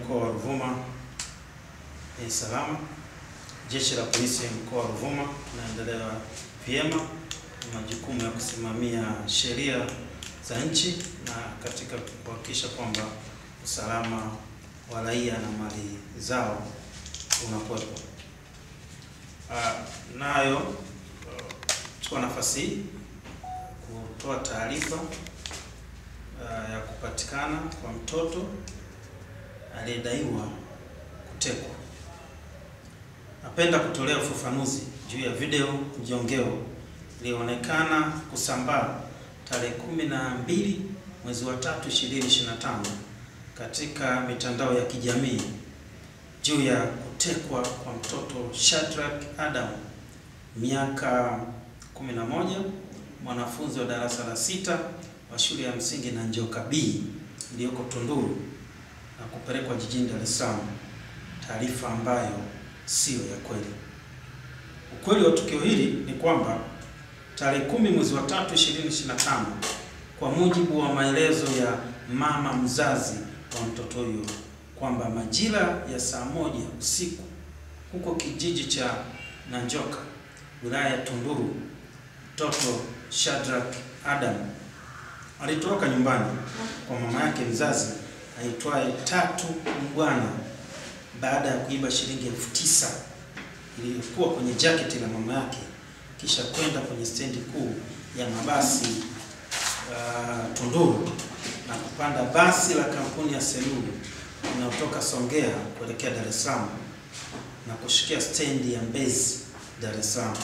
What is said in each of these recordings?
mkoa wa Ruvuma ni salama. Jeshi la polisi mkoa wa Ruvuma tunaendelea vyema na majukumu ya kusimamia sheria za nchi na katika kuhakikisha kwamba usalama wa raia na mali zao unakuwepo. Nayo chukua nafasi hii kutoa taarifa ya kupatikana kwa mtoto aliyedaiwa kutekwa. Napenda kutolea ufafanuzi juu ya video mjongeo ilionekana kusambaa tarehe 12 mwezi wa 3 2025 katika mitandao ya kijamii juu ya kutekwa kwa mtoto Shadrack Adam miaka 11, mwanafunzi wa darasa la 6 wa shule ya msingi Nanjoka B iliyoko Tunduru na kupelekwa jijini Dar es Salaam, taarifa ambayo sio ya kweli. Ukweli wa tukio hili ni kwamba tarehe 10 mwezi wa 3 2025, kwa mujibu wa maelezo ya mama mzazi wa mtoto huyo, kwamba majira ya saa 1 usiku huko kijiji cha Nanjoka wilaya ya Tunduru, mtoto Shadrack Adam alitoroka nyumbani kwa mama yake mzazi aitwaye Tatu Mbwana baada ya kuiba shilingi 9,000 iliyokuwa kwenye jaketi la mama yake, kisha kwenda kwenye stendi kuu ya mabasi Tunduru na kupanda basi la kampuni ya Selulu inayotoka Songea kuelekea Dar es Salaam na kushikia stendi ya Mbezi Dar es Salaam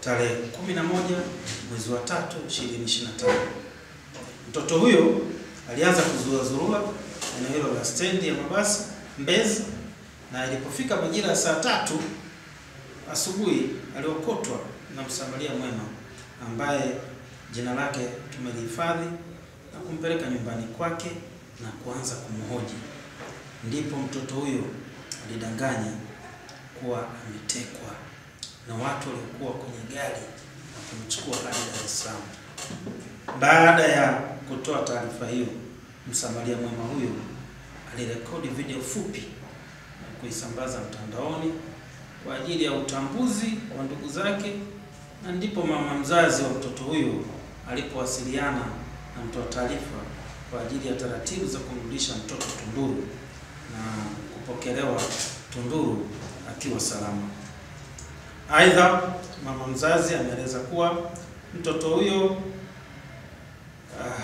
tarehe 11 mwezi wa 3 2025. Mtoto huyo alianza kuzuazurua eneo hilo la stendi ya mabasi Mbezi, na ilipofika majira ya saa 3 asubuhi aliokotwa na msamaria mwema ambaye jina lake tumelihifadhi na kumpeleka nyumbani kwake na kuanza kumhoji. Ndipo mtoto huyo alidanganya kuwa ametekwa na watu waliokuwa kwenye gari na kumchukua hadi Dar es Salaam. Baada ya kutoa taarifa hiyo, msamaria mwema huyo alirekodi video fupi na kuisambaza mtandaoni kwa ajili ya utambuzi wa ndugu zake, na ndipo mama mzazi wa mtoto huyo alipowasiliana na mtoa taarifa kwa ajili ya taratibu za kumrudisha mtoto Tunduru na kupokelewa Tunduru akiwa salama. Aidha, mama mzazi ameeleza kuwa mtoto huyo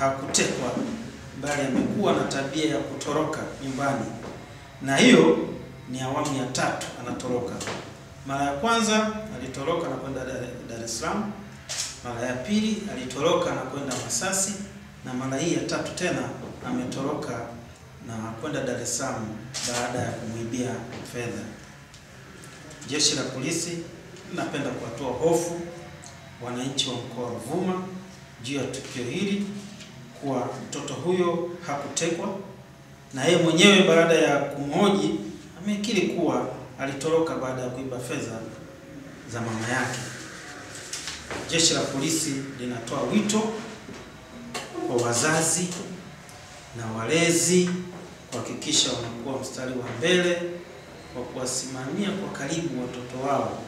hakutekwa bali amekuwa na tabia ya kutoroka nyumbani, na hiyo ni awamu ya 3 anatoroka. Mara ya kwanza alitoroka na kwenda Dar es Salaam, mara ya pili alitoroka na kwenda Masasi, na mara hii ya 3 tena ametoroka na kwenda Dar es Salaam baada ya kumuibia fedha. Jeshi la polisi linapenda kuwatoa hofu wananchi wa mkoa wa Ruvuma juu ya tukio hili, kuwa mtoto huyo hakutekwa, na yeye mwenyewe baada ya kumhoji amekiri kuwa alitoroka baada ya kuiba fedha za mama yake. Jeshi la polisi linatoa wito kwa wazazi na walezi kuhakikisha wanakuwa mstari wa mbele kwa kuwasimamia kwa karibu watoto wao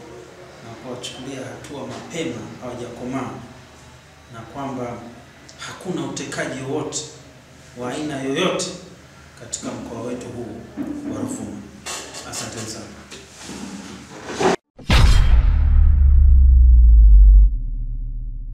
na kuwachukulia hatua mapema hawajakomaa, na kwamba hakuna utekaji wowote wa aina yoyote katika mkoa wetu huu.